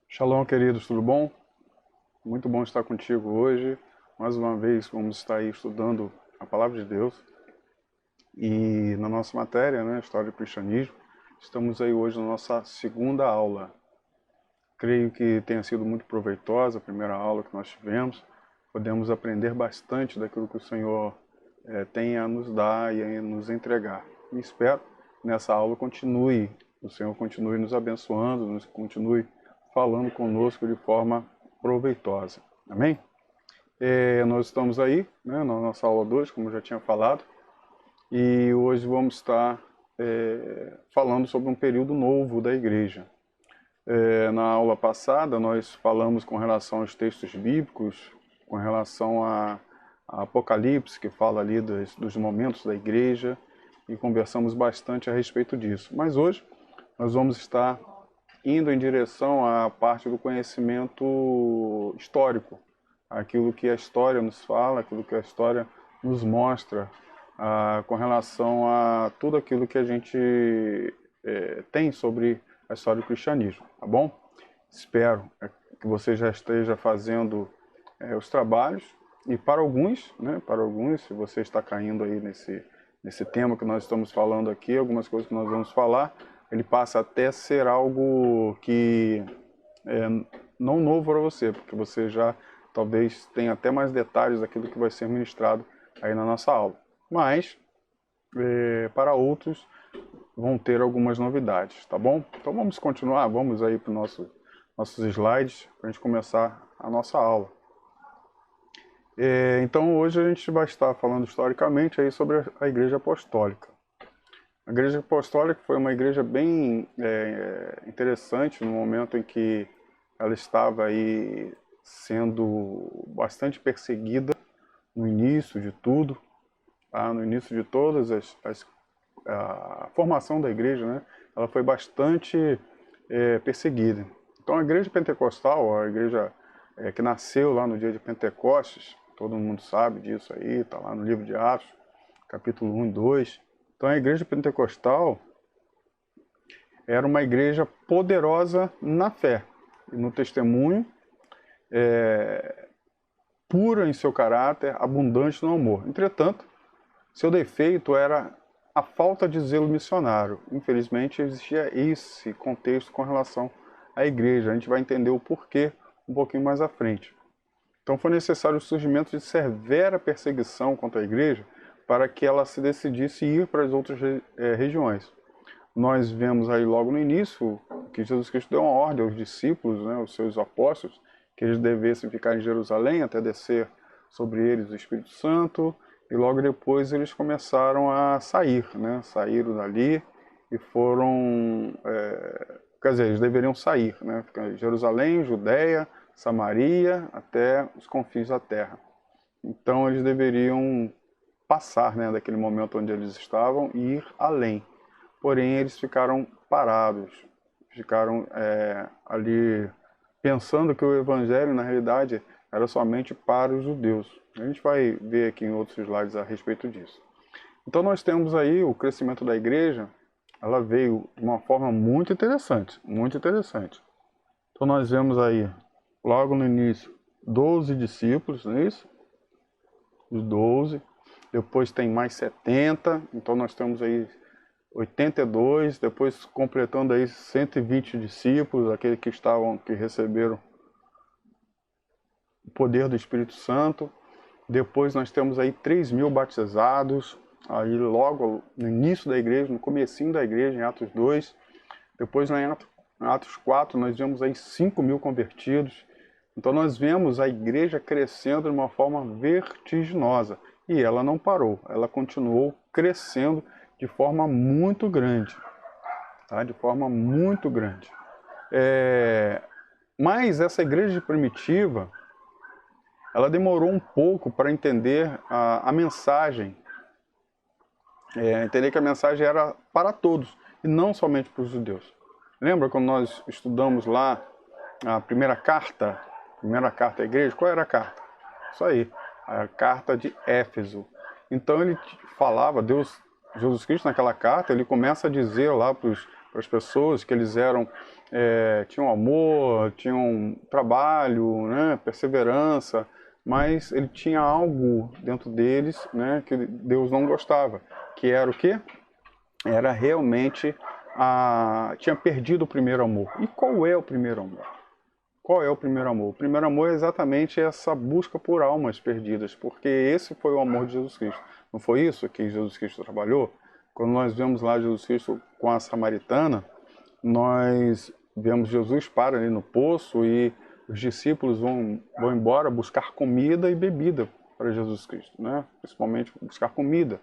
Shalom, queridos, tudo bom? Muito bom estar contigo hoje. Mais uma vez, vamos estar aí estudando a Palavra de Deus. E na nossa matéria, né, História do Cristianismo, estamos aí hoje na nossa segunda aula. Creio que tenha sido muito proveitosa a primeira aula que nós tivemos. Podemos aprender bastante daquilo que o Senhor tem a nos dar e a nos entregar. E espero que nessa aula o Senhor continue nos abençoando, nos continue falando conosco de forma proveitosa. Amém? Nós estamos aí, né, na nossa aula 2, como eu já tinha falado, e hoje vamos estar falando sobre um período novo da igreja. Na aula passada, nós falamos com relação aos textos bíblicos, com relação a Apocalipse, que fala ali dos momentos da igreja, e conversamos bastante a respeito disso. Mas hoje nós vamos estar indo em direção à parte do conhecimento histórico, aquilo que a história nos fala, aquilo que a história nos mostra com relação a tudo aquilo que a gente tem sobre a história do cristianismo, tá bom? Espero que você já esteja fazendo os trabalhos, e para alguns, né, se você está caindo aí nesse tema que nós estamos falando aqui, algumas coisas que nós vamos falar, ele passa até a ser algo que é não novo para você, porque você já talvez tenha até mais detalhes daquilo que vai ser ministrado aí na nossa aula. Mas, para outros, vão ter algumas novidades, tá bom? Então vamos continuar, vamos aí para os nossos slides, para a gente começar a nossa aula. Então hoje a gente vai estar falando historicamente aí sobre a Igreja Apostólica. A Igreja Apostólica foi uma igreja bem interessante no momento em que ela estava aí sendo bastante perseguida no início de tudo, tá? No início de todas a formação da igreja, né? Ela foi bastante perseguida. Então a igreja pentecostal, a igreja que nasceu lá no dia de Pentecostes, todo mundo sabe disso aí, está lá no livro de Atos, capítulo 1 e 2. Então a igreja pentecostal era uma igreja poderosa na fé e no testemunho, pura em seu caráter, abundante no amor. Entretanto, seu defeito era a falta de zelo missionário. Infelizmente, existia esse contexto com relação à igreja. A gente vai entender o porquê um pouquinho mais à frente. Então foi necessário o surgimento de severa perseguição contra a igreja para que ela se decidisse ir para as outras regiões. Nós vemos aí logo no início que Jesus Cristo deu uma ordem aos discípulos, né, aos seus apóstolos, que eles devessem ficar em Jerusalém até descer sobre eles o Espírito Santo, e logo depois eles começaram a sair, né, saíram dali e foram, quer dizer, eles deveriam sair, né, ficar em Jerusalém, Judéia, Samaria, até os confins da terra. Então eles deveriam passar, né, daquele momento onde eles estavam e ir além. Porém, eles ficaram parados, ficaram ali pensando que o evangelho, na realidade, era somente para os judeus. A gente vai ver aqui em outros slides a respeito disso. Então nós temos aí o crescimento da igreja, ela veio de uma forma muito interessante, muito interessante. Então nós vemos aí, logo no início, 12 discípulos, não é isso? Os 12. Depois tem mais 70, então nós temos aí 82, depois completando aí 120 discípulos, aqueles que receberam o poder do Espírito Santo. Depois nós temos aí 3.000 batizados, aí logo no início da igreja, no comecinho da igreja, em Atos 2. Depois em Atos 4 nós vemos aí 5.000 convertidos. Então nós vemos a igreja crescendo de uma forma vertiginosa. E ela não parou, ela continuou crescendo de forma muito grande. Tá? De forma muito grande. Mas essa igreja primitiva, ela demorou um pouco para entender a mensagem. Entender que a mensagem era para todos, e não somente para os judeus. Lembra quando nós estudamos lá a primeira carta à igreja? Qual era a carta? Isso aí, a carta de Éfeso. Então ele falava, Jesus Cristo naquela carta, ele começa a dizer lá para as pessoas que eles eram tinham amor, tinham trabalho, né, perseverança, mas ele tinha algo dentro deles, né, que Deus não gostava, que era o quê? Era realmente tinha perdido o primeiro amor. E qual é o primeiro amor? Qual é o primeiro amor? O primeiro amor é exatamente essa busca por almas perdidas, porque esse foi o amor de Jesus Cristo. Não foi isso que Jesus Cristo trabalhou? Quando nós vemos lá Jesus Cristo com a samaritana, nós vemos Jesus para ali no poço e os discípulos vão embora buscar comida e bebida para Jesus Cristo, né? Principalmente buscar comida.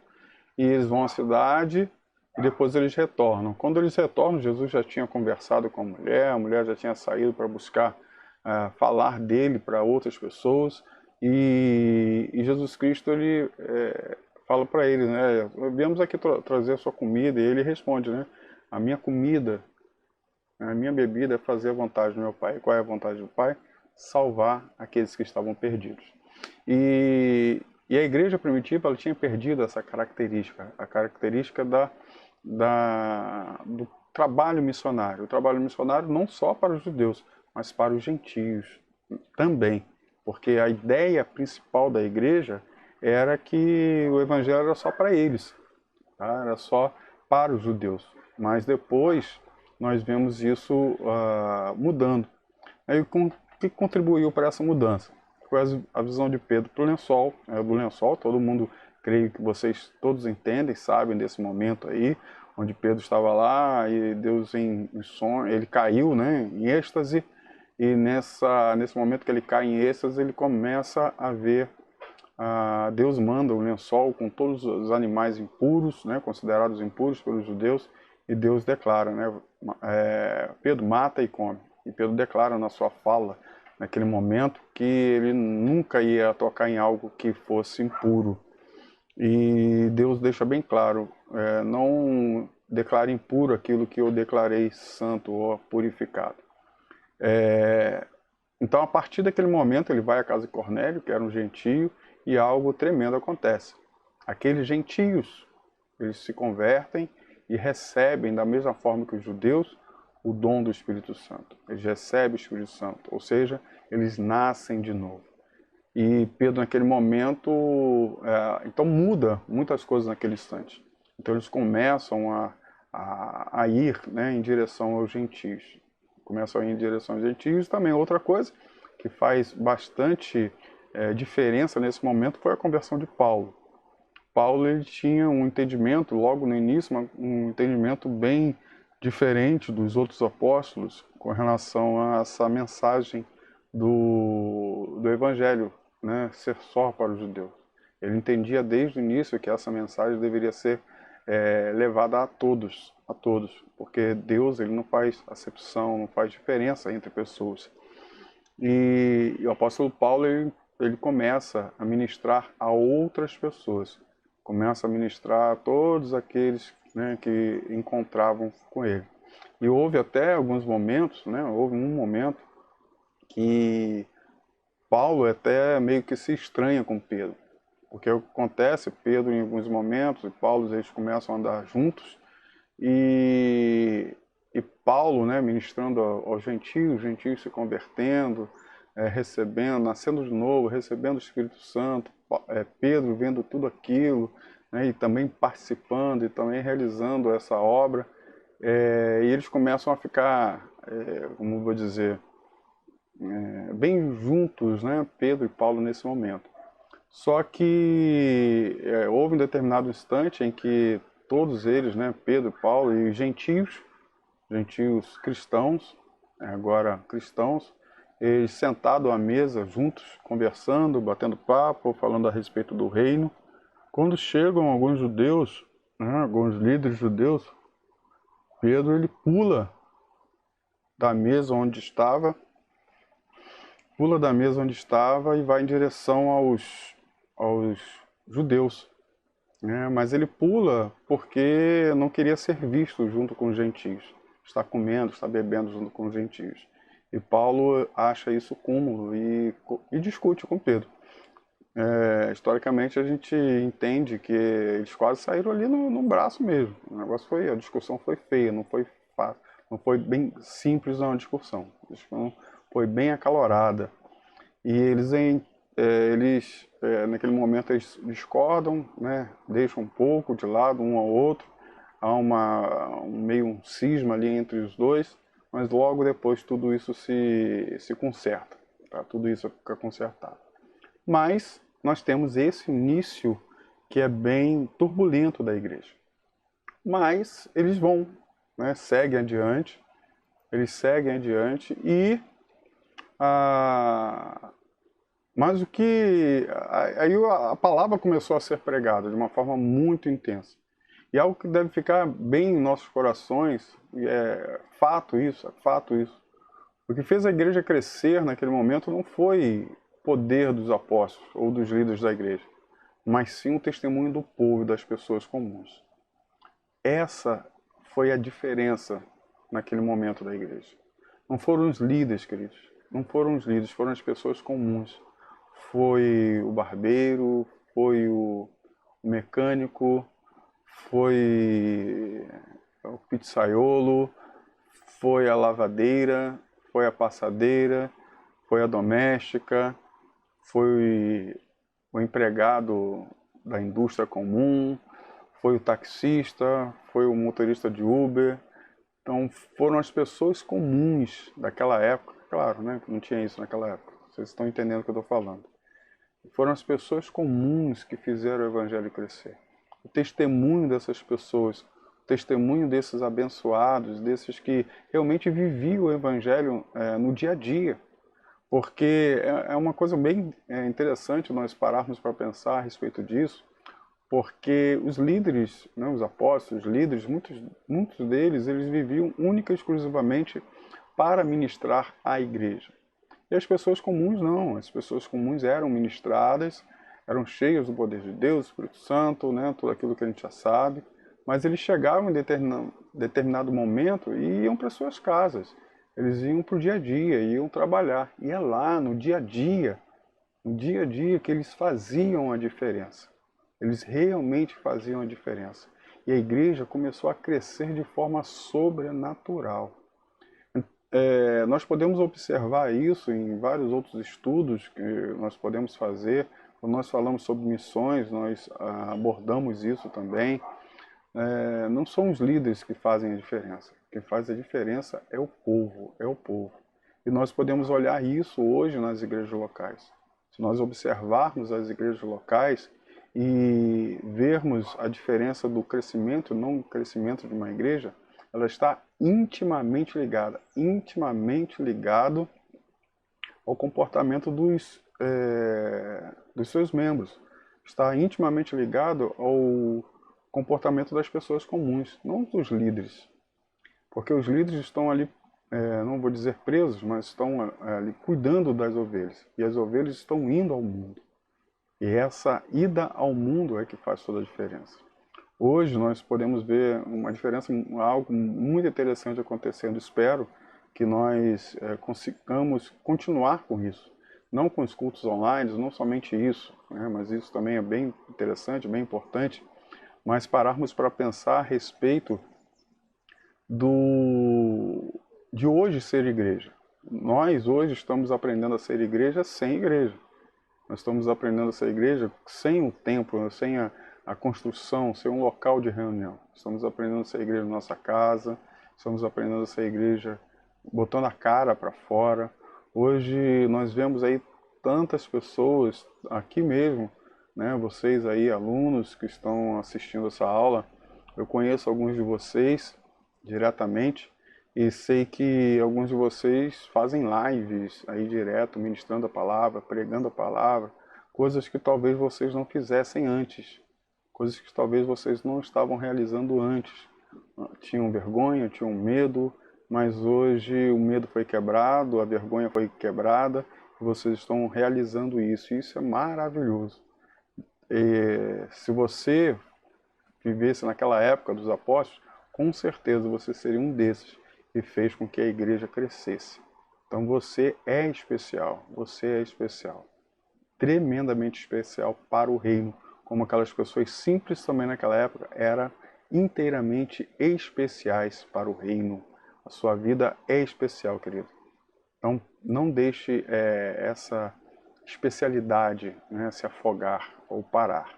E eles vão à cidade e depois eles retornam. Quando eles retornam, Jesus já tinha conversado com a mulher já tinha saído para buscar falar dele para outras pessoas, e Jesus Cristo ele fala para eles, né? Viemos aqui trazer a sua comida, e ele responde, né? A minha comida, a minha bebida é fazer a vontade do meu Pai. Qual é a vontade do Pai? Salvar aqueles que estavam perdidos. E a igreja primitiva ela tinha perdido essa característica, a característica do trabalho missionário. O trabalho missionário não só para os judeus, mas para os gentios também. Porque a ideia principal da igreja era que o evangelho era só para eles, tá? Era só para os judeus. Mas depois nós vemos isso mudando. Aí o que contribuiu para essa mudança? Foi a visão de Pedro para o lençol, do lençol, todo mundo, creio que vocês todos entendem, sabem desse momento aí, onde Pedro estava lá e Deus em sonho, ele caiu, né, em êxtase, e nesse momento que ele cai em êxtase, ele começa a ver, Deus manda um lençol com todos os animais impuros, né, considerados impuros pelos judeus, e Deus declara, né, Pedro mata e come. E Pedro declara na sua fala, naquele momento, que ele nunca ia tocar em algo que fosse impuro. E Deus deixa bem claro, não declare impuro aquilo que eu declarei santo ou purificado. Então, a partir daquele momento, ele vai à casa de Cornélio, que era um gentio, e algo tremendo acontece. Aqueles gentios, eles se convertem e recebem, da mesma forma que os judeus, o dom do Espírito Santo. Eles recebem o Espírito Santo, ou seja, eles nascem de novo. E Pedro, naquele momento, então muda muitas coisas naquele instante. Então eles começam a ir, né, em direção aos gentios. Começam a ir em direção aos gentios. Também outra coisa que faz bastante diferença nesse momento foi a conversão de Paulo. Paulo ele tinha um entendimento, logo no início, um entendimento bem diferente dos outros apóstolos com relação a essa mensagem do Evangelho, né, ser só para os judeus. Ele entendia desde o início que essa mensagem deveria ser levada a todos, porque Deus ele não faz acepção, não faz diferença entre pessoas. E o apóstolo Paulo ele começa a ministrar a outras pessoas, começa a ministrar a todos aqueles, né, que encontravam com ele. E houve até alguns momentos, né, houve um momento que Paulo até meio que se estranha com Pedro, porque o que acontece, Pedro em alguns momentos e Paulo eles começam a andar juntos, e Paulo, né, ministrando aos gentios se convertendo, recebendo, nascendo de novo, recebendo o Espírito Santo, Pedro vendo tudo aquilo, né, e também participando e também realizando essa obra, e eles começam a ficar, como vou dizer, bem juntos, né, Pedro e Paulo nesse momento. Só que houve um determinado instante em que todos eles, né, Pedro, Paulo e gentios cristãos, agora cristãos, eles sentados à mesa, juntos, conversando, batendo papo, falando a respeito do reino. Quando chegam alguns judeus, né, alguns líderes judeus, Pedro ele da mesa onde estava, pula da mesa onde estava e vai em direção aos judeus. Mas ele pula porque não queria ser visto junto com os gentios. Está comendo, está bebendo junto com os gentios. E Paulo acha isso cúmulo e discute com Pedro. Historicamente a gente entende que eles quase saíram ali no braço mesmo. A discussão foi feia, não Não foi bem simples uma discussão. Foi bem acalorada. E naquele momento, eles discordam, né? Deixam um pouco de lado um ao outro. Há meio um cisma ali entre os dois, mas logo depois tudo isso se conserta. Tá? Tudo isso fica consertado. Mas nós temos esse início que é bem turbulento da igreja. Mas eles vão, né? Seguem adiante. Eles seguem adiante e mas aí a palavra começou a ser pregada de uma forma muito intensa. E algo que deve ficar bem em nossos corações, e é fato isso, é fato isso. O que fez a igreja crescer naquele momento não foi o poder dos apóstolos ou dos líderes da igreja, mas sim o testemunho do povo e das pessoas comuns. Essa foi a diferença naquele momento da igreja. Não foram os líderes, queridos. Não foram os líderes, foram as pessoas comuns. Foi o barbeiro, foi o mecânico, foi o pizzaiolo, foi a lavadeira, foi a passadeira, foi a doméstica, foi o empregado da indústria comum, foi o taxista, foi o motorista de Uber. Então foram as pessoas comuns daquela época, claro, né? Não tinha isso naquela época. Vocês estão entendendo o que eu estou falando. Foram as pessoas comuns que fizeram o evangelho crescer. O testemunho dessas pessoas, o testemunho desses abençoados, desses que realmente viviam o evangelho no dia a dia. Porque é uma coisa bem interessante nós pararmos para pensar a respeito disso, porque os líderes, né, os apóstolos, os líderes, muitos deles, eles viviam única e exclusivamente para ministrar à igreja. E as pessoas comuns não, as pessoas comuns eram ministradas, eram cheias do poder de Deus, do Espírito Santo, né, tudo aquilo que a gente já sabe, mas eles chegavam em determinado momento e iam para suas casas. Eles iam para o dia a dia, iam trabalhar. E é lá, no dia a dia, que eles faziam a diferença. Eles realmente faziam a diferença. E a igreja começou a crescer de forma sobrenatural. Nós podemos observar isso em vários outros estudos que nós podemos fazer. Quando nós falamos sobre missões, nós abordamos isso também. Não são os líderes que fazem a diferença. Quem faz a diferença é o povo, é o povo. E nós podemos olhar isso hoje nas igrejas locais. Se nós observarmos as igrejas locais e vermos a diferença do crescimento, não crescimento de uma igreja, ela está intimamente ligado ao comportamento dos seus membros. Está intimamente ligado ao comportamento das pessoas comuns, não dos líderes. Porque os líderes estão ali, não vou dizer presos, mas estão ali cuidando das ovelhas. E as ovelhas estão indo ao mundo. E essa ida ao mundo é que faz toda a diferença. Hoje nós podemos ver uma diferença, algo muito interessante acontecendo. Espero que nós consigamos continuar com isso. Não com os cultos online, não somente isso, né, mas isso também é bem interessante, bem importante, mas pararmos para pensar a respeito de hoje ser igreja. Nós hoje estamos aprendendo a ser igreja sem igreja. Nós estamos aprendendo a ser igreja sem o templo, sem a construção, sem um local de reunião. Estamos aprendendo a ser igreja na nossa casa, estamos aprendendo a ser igreja botando a cara para fora. Hoje nós vemos aí tantas pessoas aqui mesmo, né? Vocês aí, alunos que estão assistindo essa aula, eu conheço alguns de vocês diretamente e sei que alguns de vocês fazem lives aí direto, ministrando a palavra, pregando a palavra, coisas que talvez vocês não fizessem antes, coisas que talvez vocês não estavam realizando antes. Tinham vergonha, tinham medo, mas hoje o medo foi quebrado, a vergonha foi quebrada, e vocês estão realizando isso. E isso é maravilhoso. Se você vivesse naquela época dos apóstolos, com certeza você seria um desses e fez com que a igreja crescesse. Então você é especial, tremendamente especial para o reino, como aquelas pessoas simples também naquela época eram inteiramente especiais para o reino, A sua vida é especial, querido. Então, não deixe essa especialidade, né, se afogar ou parar.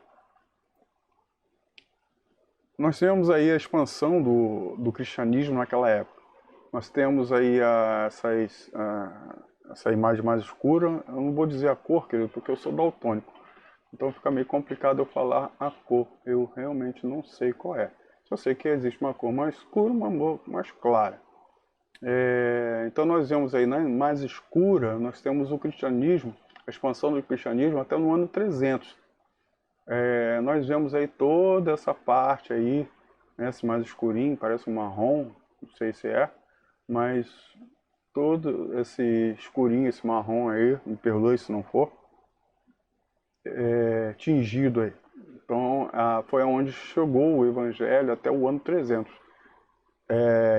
Nós temos aí a expansão do cristianismo naquela época. Nós temos aí essa imagem mais escura. Eu não vou dizer a cor, querido, porque eu sou daltônico. Então fica meio complicado eu falar a cor. Eu realmente não sei qual é. Só sei que existe uma cor mais escura e uma mais clara. Então nós vemos aí, na mais escura, nós temos o cristianismo, a expansão do cristianismo até no ano 300. Nós vemos aí toda essa parte aí, né, esse mais escurinho, parece um marrom, não sei se é, mas todo esse escurinho, esse marrom aí, me perdoe se não for, tingido aí. Então foi onde chegou o evangelho até o ano 300.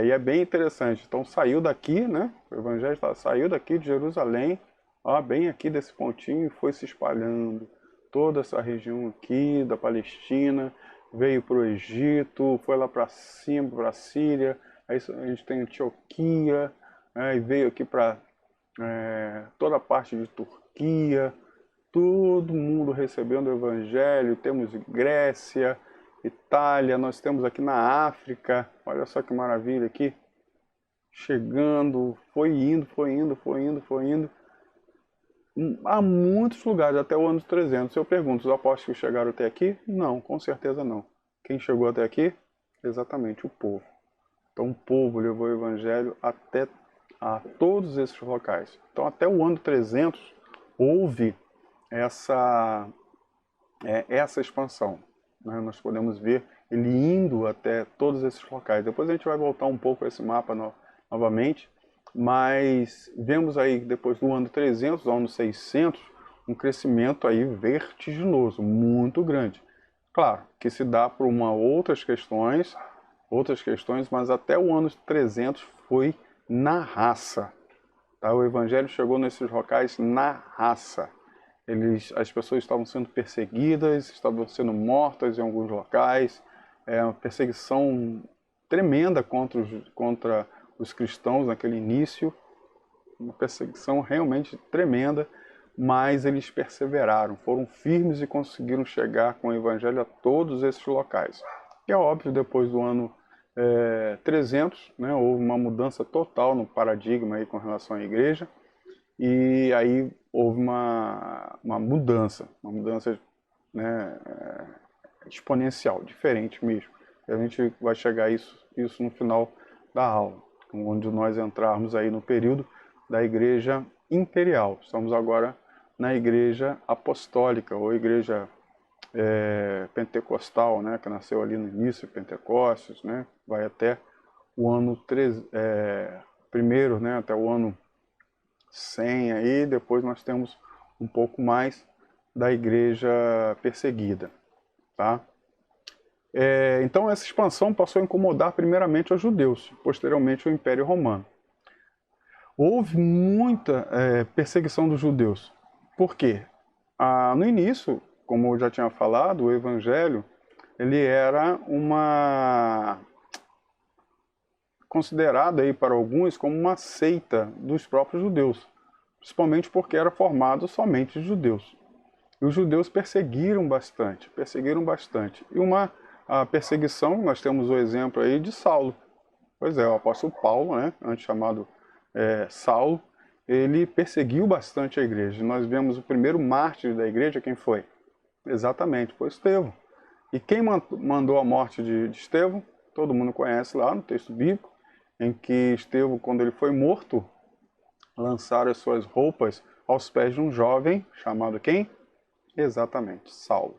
E é bem interessante. Então saiu daqui, né? O evangelho saiu daqui de Jerusalém, ó, bem aqui desse pontinho, e foi se espalhando. Toda essa região aqui da Palestina, veio para o Egito, foi lá para cima, para a Síria, aí a gente tem Antioquia, e veio aqui para toda a parte de Turquia, todo mundo recebendo o Evangelho. Temos Grécia, Itália, nós temos aqui na África, olha só que maravilha aqui, chegando, foi indo, a muitos lugares, até o ano 300. Eu pergunto, os apóstolos chegaram até aqui? Não, com certeza não. Quem chegou até aqui? Exatamente, o povo. Então o povo levou o evangelho até a todos esses locais. Então até o ano 300 houve essa expansão, né? Nós podemos ver ele indo até todos esses locais. Depois a gente vai voltar um pouco a esse mapa novamente, mas vemos aí, depois do ano 300 ao ano 600, um crescimento aí vertiginoso, muito grande. Claro, que se dá por outras questões, mas até o ano 300 foi na raça. Tá? O evangelho chegou nesses locais na raça. As pessoas estavam sendo perseguidas, estavam sendo mortas em alguns locais, uma perseguição tremenda contra os cristãos naquele início, uma perseguição realmente tremenda, mas eles perseveraram, foram firmes e conseguiram chegar com o evangelho a todos esses locais. E é óbvio, depois do ano 300, né, houve uma mudança total no paradigma aí com relação à igreja, e aí houve uma mudança, né, exponencial, diferente mesmo. E a gente vai chegar a isso no final da aula, onde nós entrarmos aí no período da igreja imperial. Estamos agora na igreja apostólica, ou igreja pentecostal, né, que nasceu ali no início, Pentecostes, né, vai até o ano primeiro, né, até o ano 100 aí. Depois nós temos um pouco mais da igreja perseguida, tá? Então essa expansão passou a incomodar primeiramente os judeus, posteriormente o Império Romano. Houve muita perseguição dos judeus. Por quê? No início, como eu já tinha falado, o evangelho ele era considerado aí para alguns como uma seita dos próprios judeus, principalmente porque era formado somente de judeus. E os judeus perseguiram bastante. E a perseguição, nós temos o exemplo aí de Saulo. Pois é, o apóstolo Paulo, né, antes chamado Saulo, ele perseguiu bastante a igreja. Nós vemos o primeiro mártir da igreja, quem foi? Exatamente, foi Estevão. E quem mandou a morte de Estevão? Todo mundo conhece lá no texto bíblico, em que Estevão, quando ele foi morto, lançaram as suas roupas aos pés de um jovem chamado quem? Exatamente, Saulo.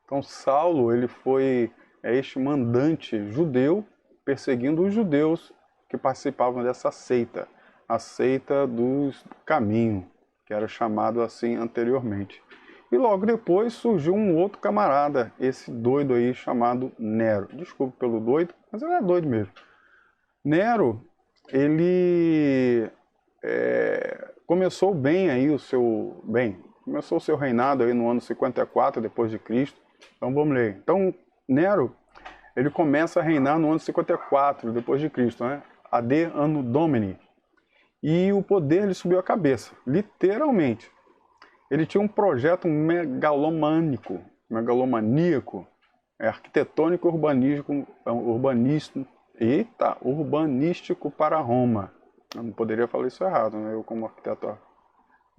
Então Saulo, ele foi este mandante judeu perseguindo os judeus que participavam dessa seita, a seita dos caminhos, que era chamado assim anteriormente. E logo depois surgiu um outro camarada, esse doido aí chamado Nero. Desculpe pelo doido, mas ele é doido mesmo. Nero, ele começou bem aí começou o seu reinado aí no ano 54 depois de Cristo. Então vamos ler. Então Nero, ele começa a reinar no ano 54 depois de Cristo, né? ad anno Domini. E o poder lhe subiu a cabeça, literalmente. Ele tinha um projeto megalomaníaco, arquitetônico urbanístico para Roma. Eu não poderia falar isso errado, né? Eu como arquiteto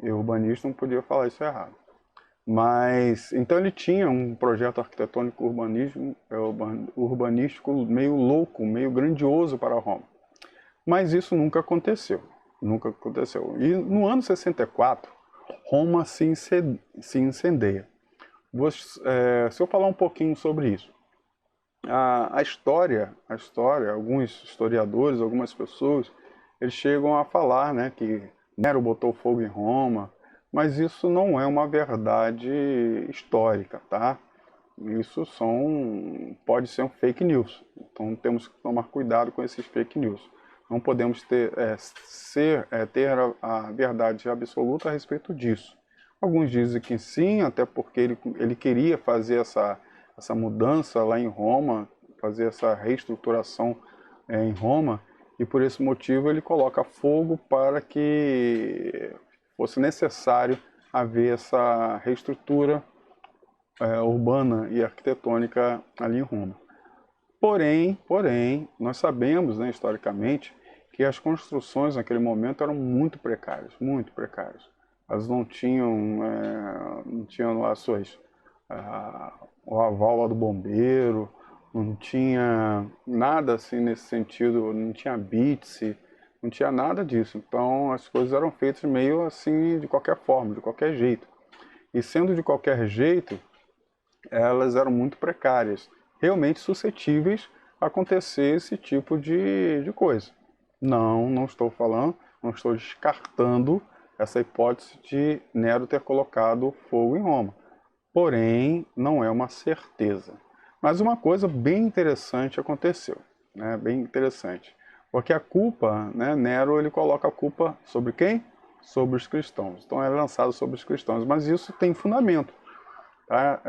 e urbanista não podia falar isso errado. Mas, então ele tinha um projeto arquitetônico urbanístico meio louco, meio grandioso para Roma. Mas isso nunca aconteceu. Nunca aconteceu. E no ano 64, Roma se incendeia. Se eu falar um pouquinho sobre isso. A história, alguns historiadores, algumas pessoas, eles chegam a falar, né, que Nero botou fogo em Roma, mas isso não é uma verdade histórica, tá? Isso pode ser um fake news. Então temos que tomar cuidado com esses fake news. Não podemos ter a verdade absoluta a respeito disso. Alguns dizem que sim, até porque ele queria fazer essa mudança lá em Roma, fazer essa reestruturação em Roma, e por esse motivo ele coloca fogo para que fosse necessário haver essa reestrutura urbana e arquitetônica ali em Roma. Porém, nós sabemos, né, historicamente, que as construções naquele momento eram muito precárias, muito precárias. Elas não tinham lá o aval lá do bombeiro, não tinha nada assim nesse sentido, não tinha BITS, não tinha nada disso. Então as coisas eram feitas meio assim, de qualquer forma, de qualquer jeito. E sendo de qualquer jeito, elas eram muito precárias, realmente suscetíveis a acontecer esse tipo de coisa. Não estou falando, não estou descartando essa hipótese de Nero ter colocado fogo em Roma. Porém, não é uma certeza. Mas uma coisa bem interessante aconteceu, né? Bem interessante. Porque a culpa, né, Nero ele coloca a culpa sobre quem? Sobre os cristãos. Então é lançado sobre os cristãos, mas isso tem fundamento. Tá?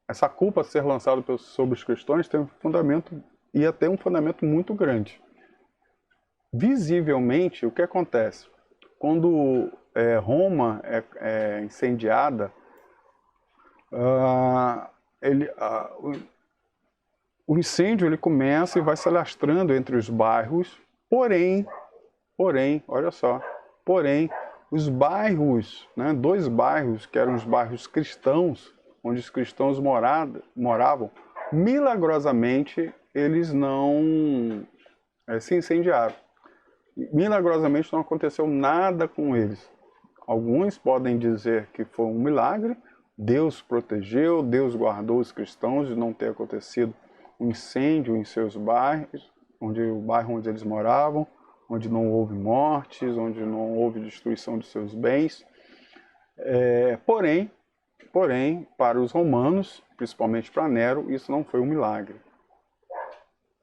Essa culpa ser lançada sobre os cristãos tem um fundamento, e até um fundamento muito grande. Visivelmente, o que acontece? Quando Roma é incendiada, o incêndio ele começa e vai se alastrando entre os bairros, porém, olha só, os bairros, né, dois bairros que eram os bairros cristãos, onde os cristãos moravam, milagrosamente eles não se incendiaram. Milagrosamente não aconteceu nada com eles. Alguns podem dizer que foi um milagre, Deus protegeu, Deus guardou os cristãos de não ter acontecido um incêndio em seus bairros, o bairro onde eles moravam, onde não houve mortes, onde não houve destruição de seus bens. Porém, para os romanos, principalmente para Nero, isso não foi um milagre.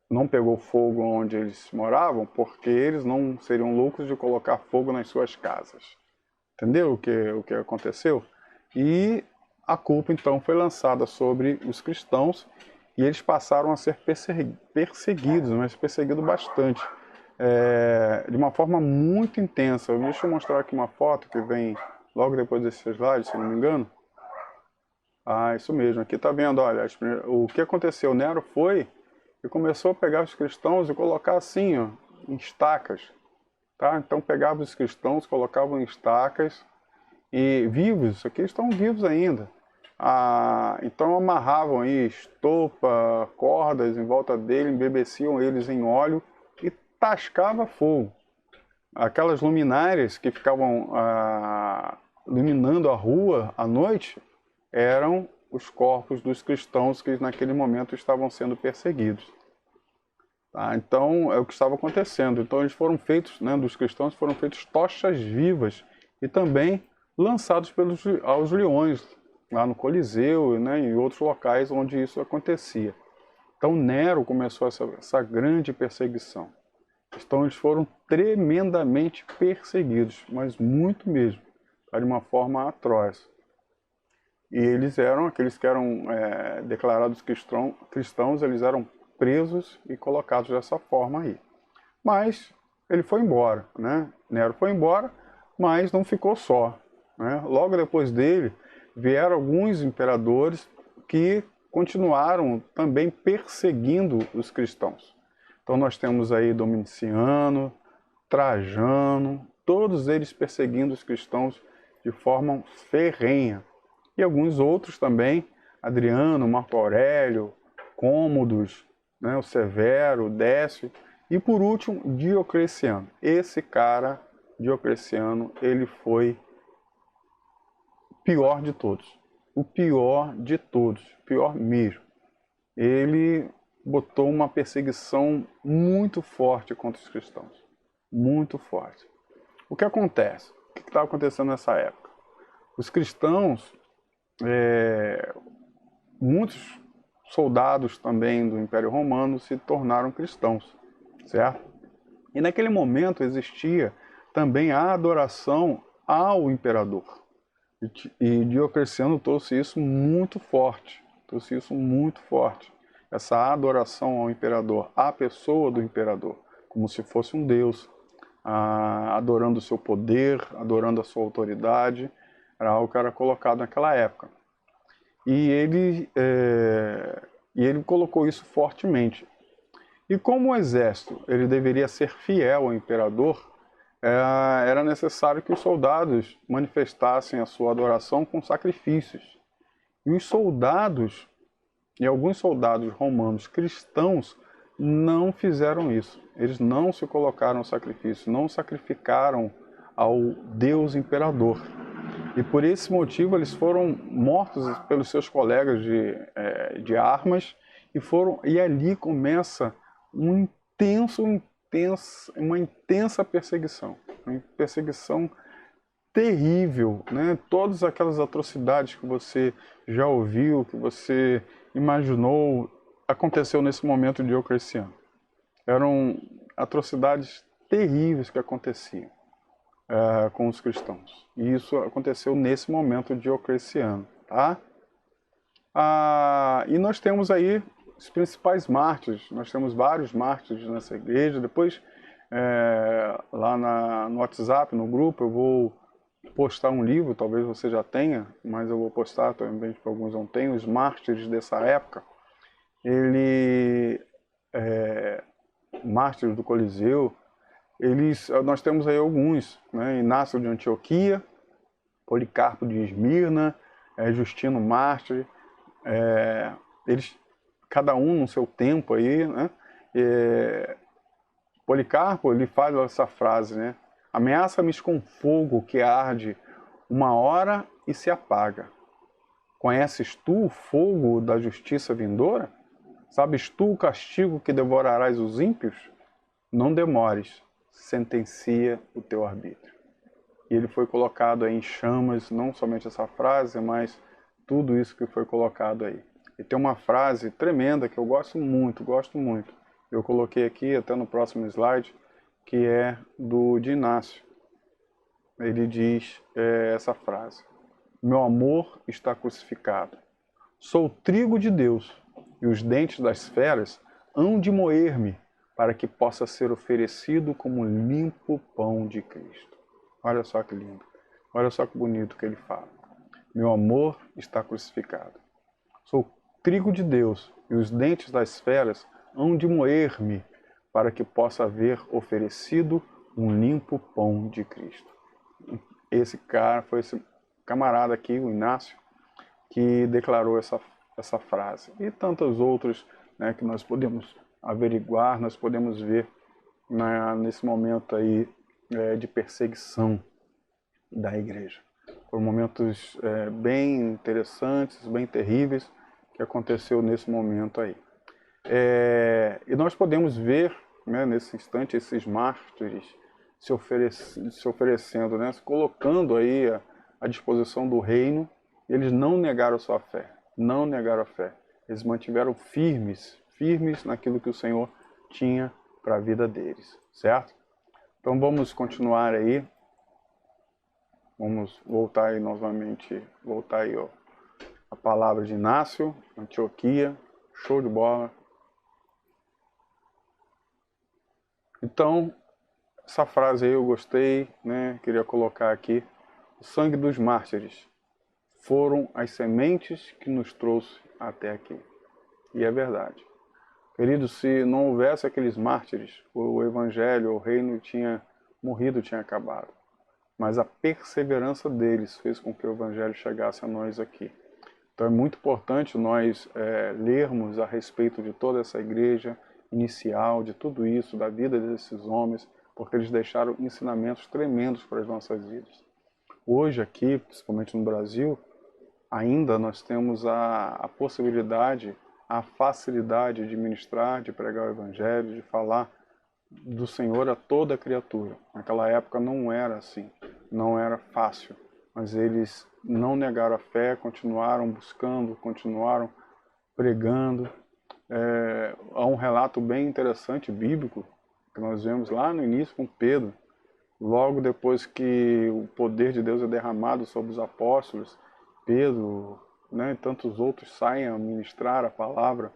Não pegou fogo onde eles moravam, porque eles não seriam loucos de colocar fogo nas suas casas. Entendeu o que aconteceu? E a culpa então foi lançada sobre os cristãos e eles passaram a ser perseguidos, mas perseguidos bastante, de uma forma muito intensa. Deixa eu mostrar aqui uma foto que vem logo depois desse slide, se não me engano. Ah, isso mesmo, aqui tá vendo, olha, o que aconteceu, Nero foi e começou a pegar os cristãos e colocar assim, ó, em estacas. Tá? Então pegava os cristãos, colocavam em estacas e vivos, aqui estão vivos ainda. Então amarravam aí estopa, cordas em volta dele, embebeciam eles em óleo e tascava fogo. Aquelas luminárias que ficavam iluminando a rua à noite eram os corpos dos cristãos que naquele momento estavam sendo perseguidos. Tá? Então é o que estava acontecendo. Então eles foram feitos, né, dos cristãos foram feitos tochas vivas e também lançados aos leões, lá no Coliseu, né, e em outros locais onde isso acontecia. Então Nero começou essa grande perseguição. Então eles foram tremendamente perseguidos, mas muito mesmo, de uma forma atroz. E eles eram, aqueles que eram declarados cristãos, eles eram presos e colocados dessa forma aí. Mas ele foi embora, né? Nero foi embora, mas não ficou só, né? Logo depois dele, vieram alguns imperadores que continuaram também perseguindo os cristãos. Então nós temos aí Domiciano, Trajano, todos eles perseguindo os cristãos de forma ferrenha. E alguns outros também, Adriano, Marco Aurélio, Cômodos, né, o Severo, Décio, e por último, Diocleciano. Esse cara, Diocleciano, ele foi pior de todos. O pior de todos, pior mesmo. Ele botou uma perseguição muito forte contra os cristãos. Muito forte. O que acontece? O que estava acontecendo nessa época? Os cristãos, muitos soldados também do Império Romano se tornaram cristãos, certo? E naquele momento existia também a adoração ao imperador. E Diocleciano trouxe isso muito forte, essa adoração ao imperador, à pessoa do imperador, como se fosse um deus, adorando o seu poder, adorando a sua autoridade, era algo que era colocado naquela época. E ele colocou isso fortemente. E como o exército ele deveria ser fiel ao imperador, era necessário que os soldados manifestassem a sua adoração com sacrifícios. E os soldados, e alguns soldados romanos cristãos, não fizeram isso. Eles não se colocaram ao sacrifício, não sacrificaram ao Deus imperador. E por esse motivo eles foram mortos pelos seus colegas de armas, e ali começa uma intensa perseguição, uma perseguição terrível, né? Todas aquelas atrocidades que você já ouviu, que você imaginou, aconteceu nesse momento de Diocleciano. Eram atrocidades terríveis que aconteciam com os cristãos. E isso aconteceu nesse momento de Diocleciano, tá? E nós temos aí os principais mártires. Nós temos vários mártires nessa igreja. Depois, lá no WhatsApp, no grupo, eu vou postar um livro, talvez você já tenha, mas eu vou postar também, porque alguns não têm, os mártires dessa época. Mártires do Coliseu, nós temos aí alguns, né? Inácio de Antioquia, Policarpo de Esmirna, Justino Mártir, eles, cada um no seu tempo aí, né? Policarpo, ele faz essa frase, né? Ameaça-me com fogo que arde 1 hora e se apaga. Conheces tu o fogo da justiça vindoura? Sabes tu o castigo que devorarás os ímpios? Não demores, sentencia o teu arbítrio. E ele foi colocado aí em chamas, não somente essa frase, mas tudo isso que foi colocado aí. E tem uma frase tremenda que eu gosto muito. Eu coloquei aqui até no próximo slide, que é de Inácio. Ele diz essa frase: meu amor está crucificado. Sou trigo de Deus, e os dentes das feras hão de moer-me, para que possa ser oferecido como limpo pão de Cristo. Olha só que lindo. Olha só que bonito que ele fala. Meu amor está crucificado. Sou trigo de Deus, e os dentes das feras hão de moer-me, para que possa haver oferecido um limpo pão de Cristo. Esse cara foi esse camarada aqui, o Inácio, que declarou essa frase. E tantos outros, né, que nós podemos averiguar, nós podemos ver nesse momento aí de perseguição da igreja. Foram momentos bem interessantes, bem terríveis, que aconteceu nesse momento aí. E nós podemos ver, né, nesse instante, esses mártires se oferecendo, né, se colocando aí à disposição do reino. Eles não negaram a sua fé, não negaram a fé. Eles mantiveram firmes naquilo que o Senhor tinha para a vida deles, certo? Então vamos continuar aí. Vamos voltar aí novamente, a palavra de Inácio, Antioquia, show de bola. Então, essa frase aí eu gostei, né? Queria colocar aqui: o sangue dos mártires foram as sementes que nos trouxe até aqui. E é verdade. Querido, se não houvesse aqueles mártires, o evangelho, o reino tinha morrido, tinha acabado. Mas a perseverança deles fez com que o evangelho chegasse a nós aqui. Então é muito importante nós lermos a respeito de toda essa igreja inicial, de tudo isso, da vida desses homens, porque eles deixaram ensinamentos tremendos para as nossas vidas. Hoje aqui, principalmente no Brasil, ainda nós temos a possibilidade, a facilidade de ministrar, de pregar o evangelho, de falar do Senhor a toda criatura. Naquela época não era assim, não era fácil, mas eles não negaram a fé, continuaram buscando, continuaram pregando. Há um relato bem interessante bíblico que nós vemos lá no início com Pedro, logo depois que o poder de Deus é derramado sobre os apóstolos, Pedro, né, e tantos outros saem a ministrar a palavra.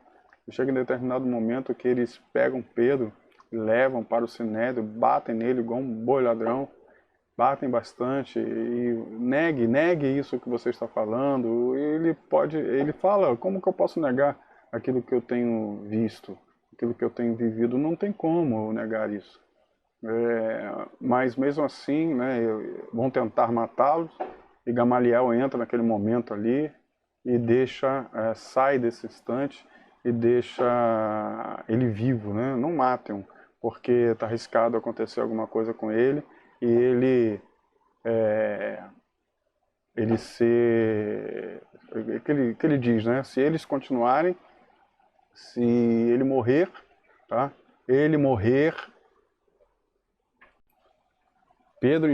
E chega em determinado momento que eles pegam Pedro, levam para o sinédrio, batem nele igual um boi ladrão, batem bastante e negue isso que você está falando. Ele fala: como que eu posso negar aquilo que eu tenho visto, aquilo que eu tenho vivido? Não tem como eu negar isso. Mas mesmo assim, né, vão tentar matá-los, e Gamaliel entra naquele momento ali e sai desse instante e deixa ele vivo, né? Não matem, porque está arriscado acontecer alguma coisa com ele e ele ser, que ele diz, né? Se eles continuarem, se ele morrer, tá? Ele morrer. Pedro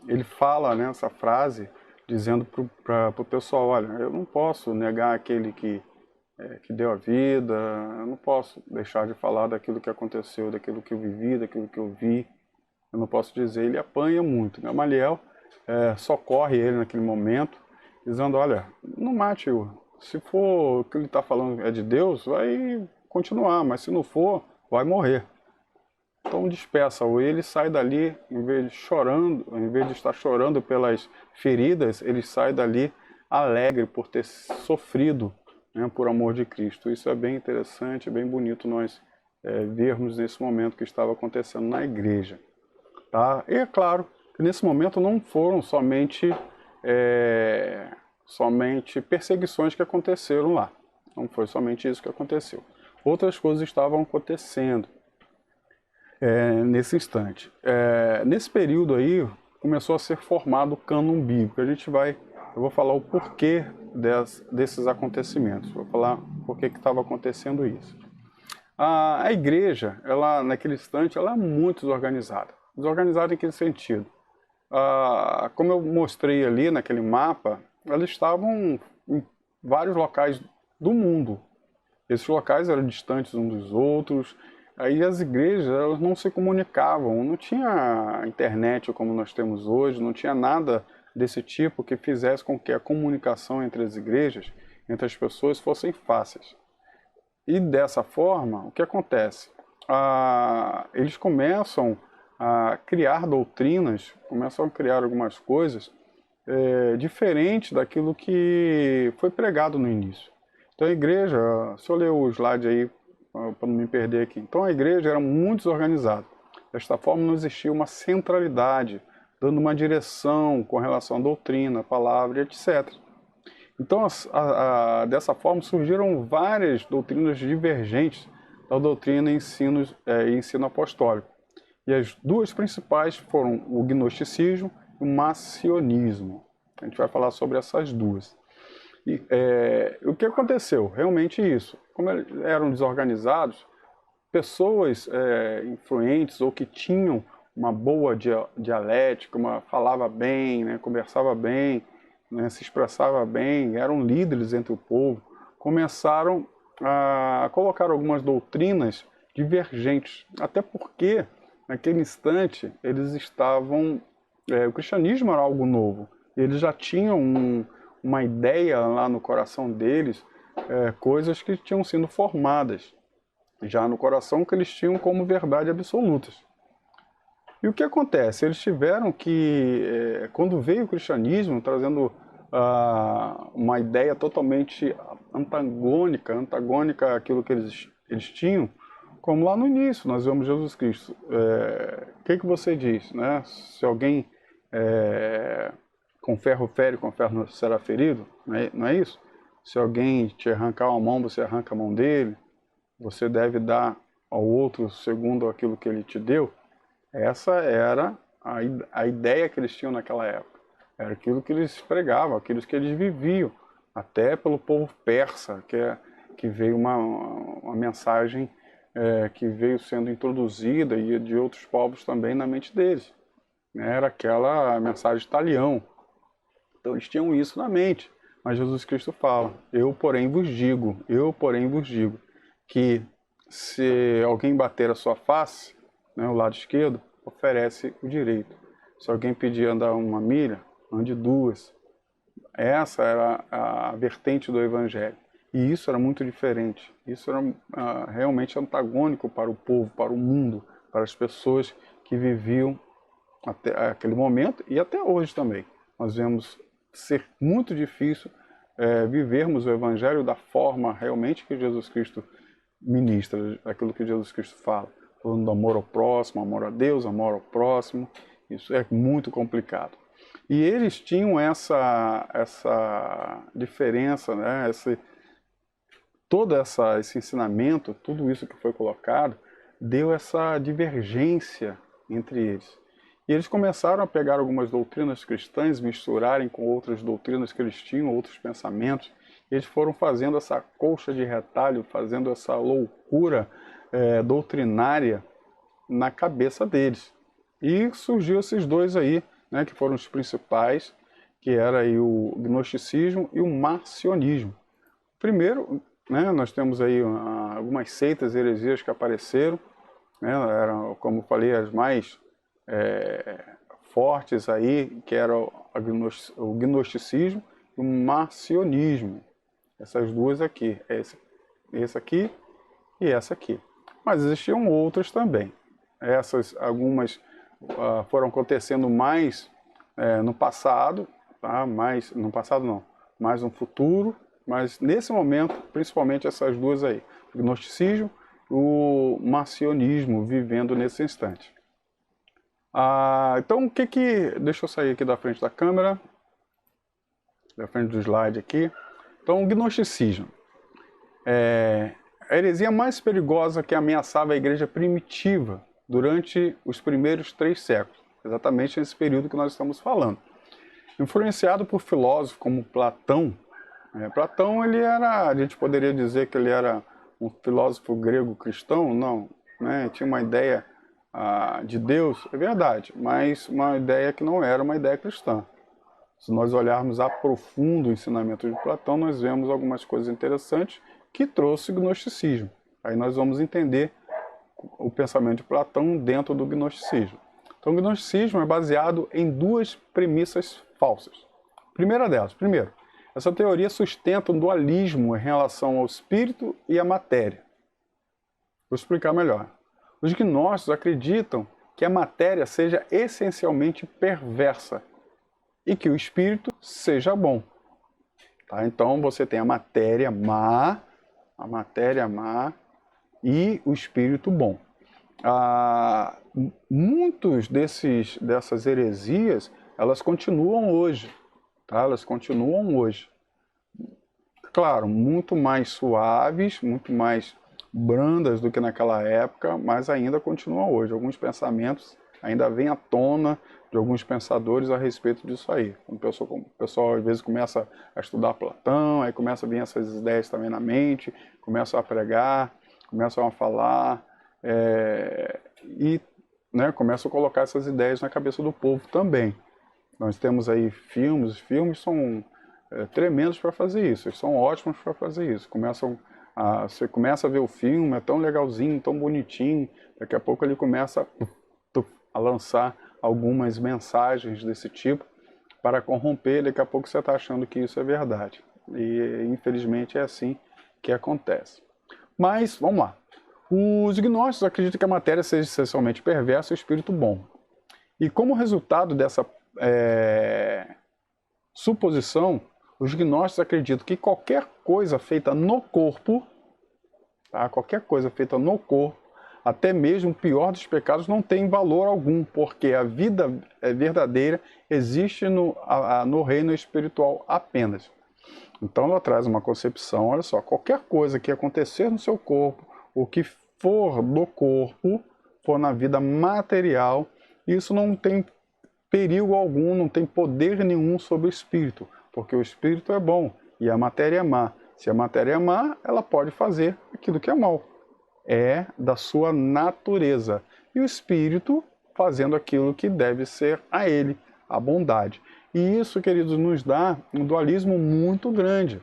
ele fala nessa frase, dizendo para o pessoal: olha, eu não posso negar aquele que deu a vida, eu não posso deixar de falar daquilo que aconteceu, daquilo que eu vivi, daquilo que eu vi, eu não posso dizer. Ele apanha muito. Gamaliel socorre ele naquele momento, dizendo: olha, não mate-o, se for o que ele está falando é de Deus, vai continuar, mas se não for, vai morrer. Então despeça-o. Ele sai dali, em vez de estar chorando pelas feridas, ele sai dali alegre por ter sofrido, né, por amor de Cristo. Isso é bem interessante, é bem bonito nós vermos nesse momento que estava acontecendo na igreja. Tá? E é claro que nesse momento não foram somente perseguições que aconteceram lá. Não foi somente isso que aconteceu. Outras coisas estavam acontecendo nesse instante. Nesse período aí, começou a ser formado o cânon bíblico. Eu vou falar o porquê desses acontecimentos. Vou falar por que estava acontecendo isso. A igreja, ela naquele instante, ela é muito desorganizada. Desorganizada em que sentido? Como eu mostrei ali naquele mapa, elas estavam em vários locais do mundo. Esses locais eram distantes uns dos outros. Aí as igrejas, elas não se comunicavam, não tinha internet como nós temos hoje, não tinha nada desse tipo que fizesse com que a comunicação entre as igrejas, entre as pessoas, fossem fáceis. E dessa forma, o que acontece? Eles começam a criar doutrinas, começam a criar algumas coisas diferentes daquilo que foi pregado no início. Então a igreja, se eu ler o slide aí, para não me perder aqui. Então a igreja era muito desorganizada. Desta forma não existia uma centralidade, dando uma direção com relação à doutrina, à palavra, etc. Então dessa forma surgiram várias doutrinas divergentes da doutrina e ensino apostólico. E as duas principais foram o gnosticismo e o macionismo. A gente vai falar sobre essas duas. E o que aconteceu? Realmente isso. Como eles eram desorganizados, pessoas influentes ou que tinham uma boa dialética, falava bem, né, conversava bem, né, se expressava bem, eram líderes entre o povo, começaram a colocar algumas doutrinas divergentes. Até porque, naquele instante, eles estavam... o cristianismo era algo novo. Eles já tinham uma ideia lá no coração deles, coisas que tinham sido formadas. já no coração, que eles tinham como verdade absolutas. E o que acontece? Eles tiveram que, quando veio o cristianismo, trazendo uma ideia totalmente antagônica àquilo que eles tinham, como lá no início, nós vemos Jesus Cristo. O que você diz? Né? Se alguém com ferro fere, com ferro será ferido, não é isso? Se alguém te arrancar uma mão, você arranca a mão dele, você deve dar ao outro segundo aquilo que ele te deu. Essa era a ideia que eles tinham naquela época. Era aquilo que eles pregavam, aquilo que eles viviam, até pelo povo persa, que veio uma mensagem que veio sendo introduzida, e de outros povos também, na mente deles. Era aquela mensagem talião. Então eles tinham isso na mente. Mas Jesus Cristo fala: eu porém vos digo, que se alguém bater a sua face, né, o lado esquerdo, oferece o direito. Se alguém pedir andar uma milha, ande duas. Essa era a vertente do Evangelho. E isso era muito diferente. Isso era realmente antagônico para o povo, para o mundo, para as pessoas que viviam até aquele momento e até hoje também. Nós vemos ser muito difícil vivermos o Evangelho da forma realmente que Jesus Cristo ministra, aquilo que Jesus Cristo fala, falando do amor ao próximo, amor a Deus, amor ao próximo. Isso é muito complicado. E eles tinham essa diferença, né? Todo esse ensinamento, tudo isso que foi colocado, deu essa divergência entre eles. E eles começaram a pegar algumas doutrinas cristãs, misturarem com outras doutrinas que eles tinham, outros pensamentos. Eles foram fazendo essa colcha de retalho, fazendo essa loucura doutrinária na cabeça deles. E surgiu esses dois aí, né, que foram os principais, que era aí o gnosticismo e o marcionismo. Primeiro, né, nós temos aí algumas seitas, heresias que apareceram, né, eram, como falei, as mais fortes aí, que era o gnosticismo e o marcionismo. Essas duas aqui, esse aqui e essa aqui. Mas existiam outras também. Algumas foram acontecendo mais no passado, tá? Mais no passado não, mais no futuro, mas nesse momento, principalmente essas duas aí, o gnosticismo e o marcionismo vivendo nesse instante. Então, deixa eu sair aqui da frente da câmera, da frente do slide aqui. Então, o gnosticismo. A heresia mais perigosa que ameaçava a igreja primitiva durante os primeiros 3 séculos, exatamente nesse período que nós estamos falando. Influenciado por filósofos como Platão. Platão, a gente poderia dizer que ele era um filósofo grego cristão? Não, né? Tinha uma ideia de Deus, é verdade, mas uma ideia que não era uma ideia cristã. Se nós olharmos a profundo o ensinamento de Platão, nós vemos algumas coisas interessantes que trouxe o gnosticismo. Aí nós vamos entender o pensamento de Platão dentro do gnosticismo. Então, o gnosticismo é baseado em 2 premissas falsas. Primeira delas, essa teoria sustenta um dualismo em relação ao espírito e à matéria. Vou explicar melhor. Os gnósticos acreditam que a matéria seja essencialmente perversa e que o espírito seja bom. Tá? Então você tem a matéria má e o espírito bom. Muitos dessas heresias, elas continuam hoje. Tá? Elas continuam hoje. Claro, muito mais suaves, muito mais brandas do que naquela época, mas ainda continuam hoje. Alguns pensamentos ainda vêm à tona de alguns pensadores a respeito disso aí. O pessoal às vezes começa a estudar Platão, aí começa a vir essas ideias também na mente, começam a pregar, começam a falar, e começam a colocar essas ideias na cabeça do povo também. Nós temos aí filmes, os filmes são tremendos para fazer isso, eles são ótimos para fazer isso. Você começa a ver o filme, é tão legalzinho, tão bonitinho, daqui a pouco ele começa a lançar algumas mensagens desse tipo para corromper, daqui a pouco você está achando que isso é verdade. E infelizmente é assim que acontece. Mas, vamos lá. Os gnósticos acreditam que a matéria seja essencialmente perversa e o espírito bom. E como resultado dessa suposição, os gnósticos acreditam que qualquer coisa feita no corpo, tá? Qualquer coisa feita no corpo, até mesmo o pior dos pecados, não tem valor algum, porque a vida verdadeira existe no reino espiritual apenas. Então ela traz uma concepção, olha só, qualquer coisa que acontecer no seu corpo, o que for do corpo, for na vida material, isso não tem perigo algum, não tem poder nenhum sobre o espírito, porque o espírito é bom e a matéria é má. Se a matéria é má, ela pode fazer aquilo que é mal. É da sua natureza. E o espírito fazendo aquilo que deve ser a ele, a bondade. E isso, queridos, nos dá um dualismo muito grande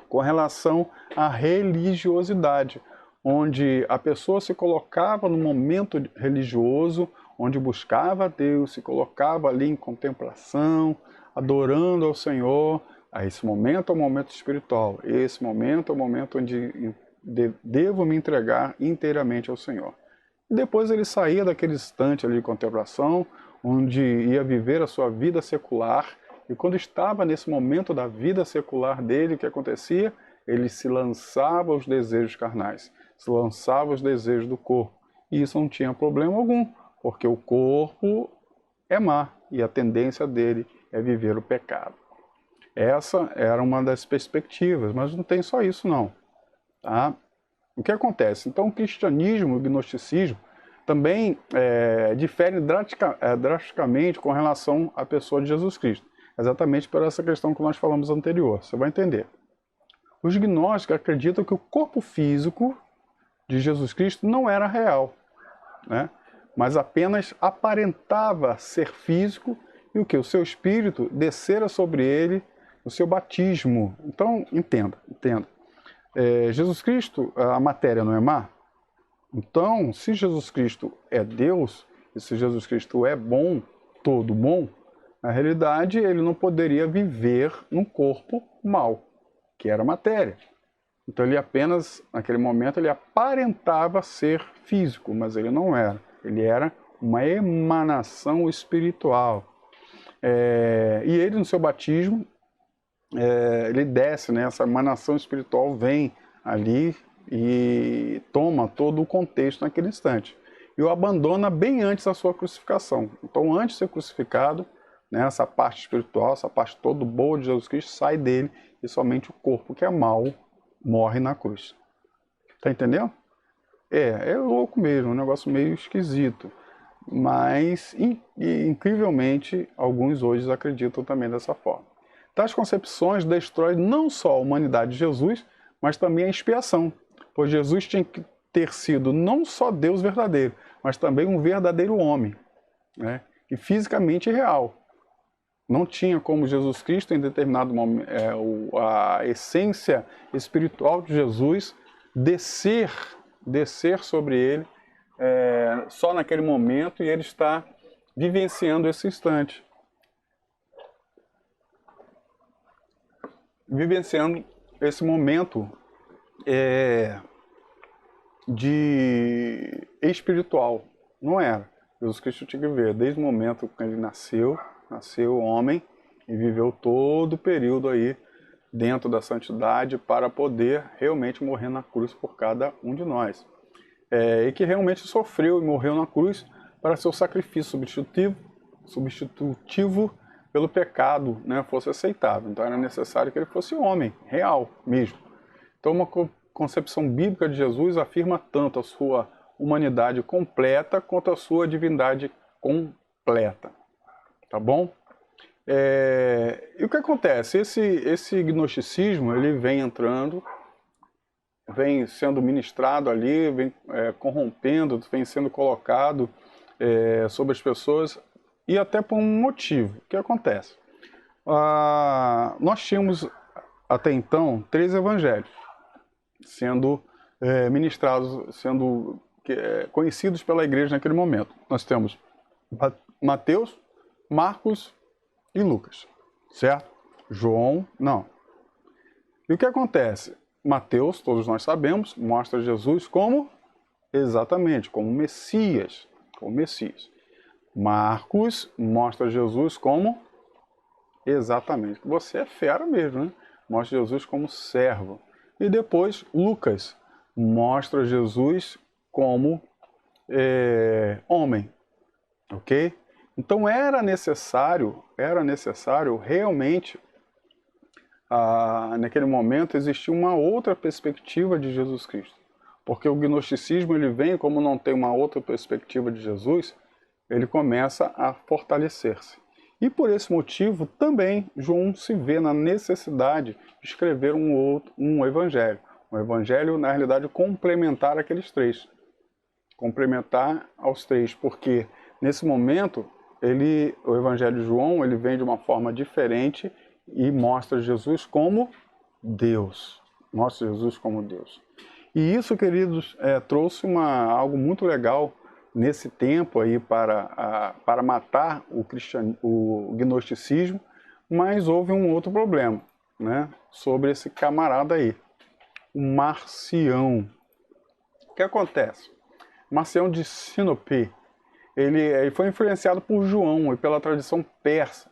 com relação à religiosidade, onde a pessoa se colocava no momento religioso, onde buscava a Deus, se colocava ali em contemplação, adorando ao Senhor. Esse momento é o momento espiritual, esse momento é o momento onde devo me entregar inteiramente ao Senhor. E depois ele saía daquele instante ali de contemplação, onde ia viver a sua vida secular, e quando estava nesse momento da vida secular dele, o que acontecia? Ele se lançava aos desejos carnais, se lançava aos desejos do corpo. E isso não tinha problema algum, porque o corpo é má, e a tendência dele é viver o pecado. Essa era uma das perspectivas, mas não tem só isso não. Tá? O que acontece? Então o cristianismo, o gnosticismo, também difere drasticamente com relação à pessoa de Jesus Cristo. Exatamente por essa questão que nós falamos anterior. Você vai entender. Os gnósticos acreditam que o corpo físico de Jesus Cristo não era real, né? Mas apenas aparentava ser físico e o que? O seu espírito descera sobre ele no seu batismo. Então, entenda. Jesus Cristo, a matéria não é má? Então, se Jesus Cristo é Deus, e se Jesus Cristo é bom, todo bom, na realidade ele não poderia viver num corpo mau, que era matéria. Então ele apenas, naquele momento, ele aparentava ser físico, mas ele não era. Ele era uma emanação espiritual. E ele, no seu batismo, ele desce, né? Essa emanação espiritual vem ali e toma todo o contexto naquele instante. E o abandona bem antes da sua crucificação. Então, antes de ser crucificado, né, essa parte espiritual, essa parte toda boa de Jesus Cristo sai dele e somente o corpo que é mau morre na cruz. Tá entendendo? É louco mesmo, um negócio meio esquisito. Mas, incrivelmente, alguns hoje acreditam também dessa forma. Tais concepções destroem não só a humanidade de Jesus, mas também a expiação, pois Jesus tinha que ter sido não só Deus verdadeiro, mas também um verdadeiro homem, né? E fisicamente real. Não tinha como Jesus Cristo, em determinado momento, a essência espiritual de Jesus descer sobre ele só naquele momento, e ele está vivenciando esse instante. Vivenciando esse momento de espiritual. Não era. Jesus Cristo tinha que ver, desde o momento que ele nasceu homem, e viveu todo o período aí dentro da santidade para poder realmente morrer na cruz por cada um de nós. E que realmente sofreu e morreu na cruz para ser o sacrifício substitutivo pelo pecado, né, fosse aceitável. Então era necessário que ele fosse homem, real mesmo. Então uma concepção bíblica de Jesus afirma tanto a sua humanidade completa quanto a sua divindade completa. Tá bom? E o que acontece? Esse gnosticismo, ele vem entrando, vem sendo ministrado ali, vem corrompendo, vem sendo colocado sobre as pessoas, e até por um motivo. O que acontece? Nós tínhamos até então 3 evangelhos sendo ministrados, sendo conhecidos pela igreja naquele momento. Nós temos Mateus, Marcos e Lucas, certo? João, não. E o que acontece? Mateus, todos nós sabemos, mostra Jesus como exatamente, como Messias, como Messias. Marcos mostra Jesus como, exatamente, você é fera mesmo, né? Mostra Jesus como servo. E depois Lucas mostra Jesus como homem, ok? Então era necessário realmente, naquele momento, existir uma outra perspectiva de Jesus Cristo. Porque o gnosticismo, ele vem, como não tem uma outra perspectiva de Jesus, ele começa a fortalecer-se. E por esse motivo, também, João se vê na necessidade de escrever um evangelho. Um evangelho, na realidade, complementar aqueles três. Complementar aos três, porque nesse momento, o evangelho de João, ele vem de uma forma diferente e mostra Jesus como Deus. Mostra Jesus como Deus. E isso, queridos, trouxe algo muito legal nesse tempo aí para matar o gnosticismo, mas houve um outro problema, né, sobre esse camarada aí, o Marcião. O que acontece? Marcião de Sinope, ele foi influenciado por João e pela tradição persa.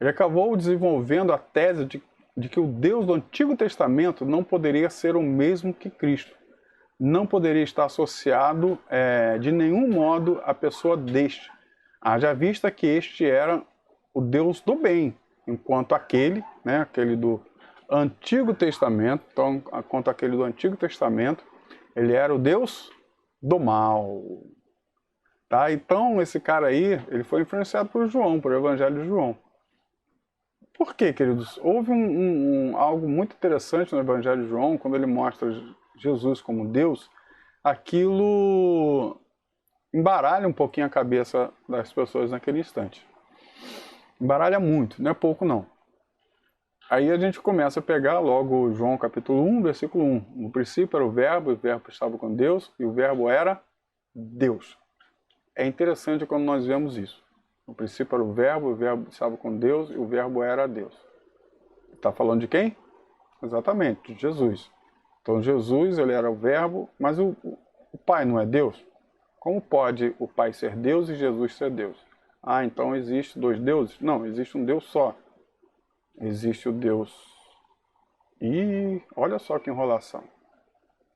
Ele acabou desenvolvendo a tese de que o Deus do Antigo Testamento não poderia ser o mesmo que Cristo. Não poderia estar associado de nenhum modo à pessoa deste. Haja vista que este era o Deus do bem, enquanto aquele do Antigo Testamento, então, quanto aquele do Antigo Testamento, ele era o Deus do mal. Tá? Então, esse cara aí, ele foi influenciado por João, por Evangelho de João. Por quê, queridos? Houve algo muito interessante no Evangelho de João, quando ele mostra Jesus como Deus, aquilo embaralha um pouquinho a cabeça das pessoas naquele instante. Embaralha muito, não é pouco não. Aí a gente começa a pegar logo João capítulo 1, versículo 1. No princípio era o Verbo estava com Deus, e o Verbo era Deus. É interessante quando nós vemos isso. No princípio era o Verbo estava com Deus, e o Verbo era Deus. Está falando de quem? Exatamente, de Jesus. Então Jesus, ele era o Verbo, mas o Pai não é Deus? Como pode o Pai ser Deus e Jesus ser Deus? Ah, então existe dois deuses? Não, existe um Deus só. Existe o Deus. E olha só que enrolação.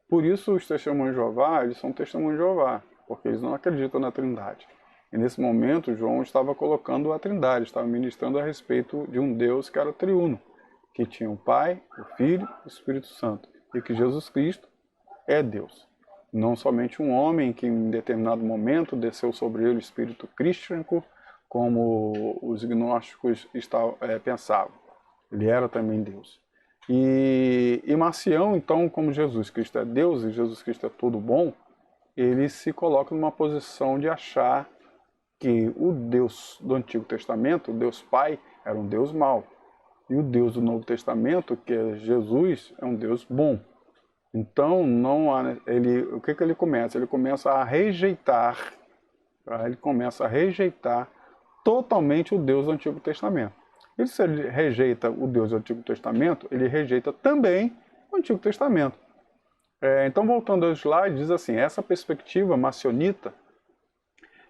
Por isso os testemunhos de Jeová, eles são testemunhos de Jeová, porque eles não acreditam na Trindade. E nesse momento João estava colocando a Trindade, estava ministrando a respeito de um Deus que era triuno, que tinha o Pai, o Filho e o Espírito Santo, e que Jesus Cristo é Deus. Não somente um homem que em determinado momento desceu sobre ele o espírito crístico, como os gnósticos pensavam. Ele era também Deus. E Marcião, então, como Jesus Cristo é Deus e Jesus Cristo é todo bom, ele se coloca numa posição de achar que o Deus do Antigo Testamento, o Deus Pai, era um Deus mau. E o Deus do Novo Testamento, que é Jesus, é um Deus bom. Então, o que ele começa? Ele começa a rejeitar, totalmente o Deus do Antigo Testamento. E se ele rejeita o Deus do Antigo Testamento, ele rejeita também o Antigo Testamento. Então, voltando ao slide, diz assim, essa perspectiva marcionita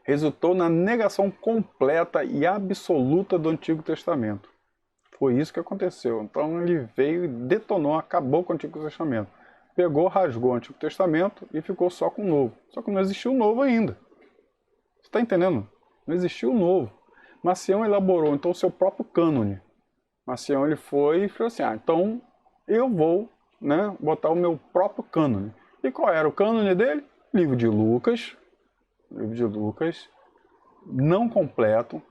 resultou na negação completa e absoluta do Antigo Testamento. Foi isso que aconteceu. Então ele veio e detonou, acabou com o Antigo Testamento. Pegou, rasgou o Antigo Testamento e ficou só com o Novo. Só que não existiu o Novo ainda. Você está entendendo? Não existiu o Novo. Marcião elaborou então o seu próprio cânone. Marcião ele foi e falou assim, então eu vou botar o meu próprio cânone. E qual era o cânone dele? Livro de Lucas, não completo,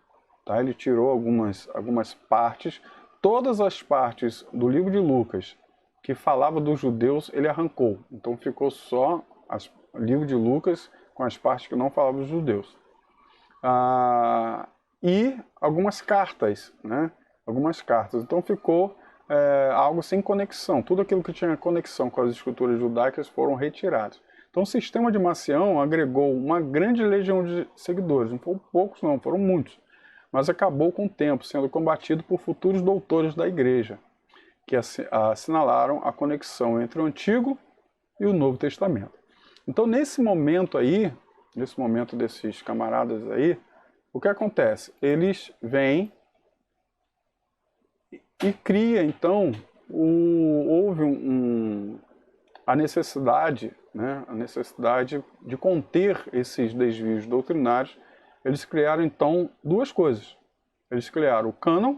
tá? Ele tirou algumas partes, todas as partes do livro de Lucas que falava dos judeus, ele arrancou. Então ficou só o livro de Lucas com as partes que não falavam dos judeus. E algumas cartas, Algumas cartas. Então ficou algo sem conexão. Tudo aquilo que tinha conexão com as escrituras judaicas foram retirados. Então o sistema de Marcião agregou uma grande legião de seguidores. Não foram poucos não, foram muitos. Mas acabou com o tempo, sendo combatido por futuros doutores da igreja, que assinalaram a conexão entre o Antigo e o Novo Testamento. Então, nesse momento aí, nesse momento desses camaradas aí, o que acontece? Eles vêm e cria, então, houve a necessidade, né, a necessidade de conter esses desvios doutrinários. Eles criaram, então, duas coisas. Eles criaram o cânon,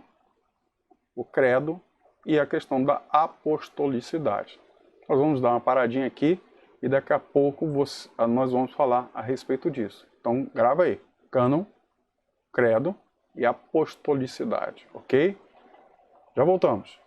o credo e a questão da apostolicidade. Nós vamos dar uma paradinha aqui e daqui a pouco nós vamos falar a respeito disso. Então, grava aí. Cânon, credo e apostolicidade, ok? Já voltamos.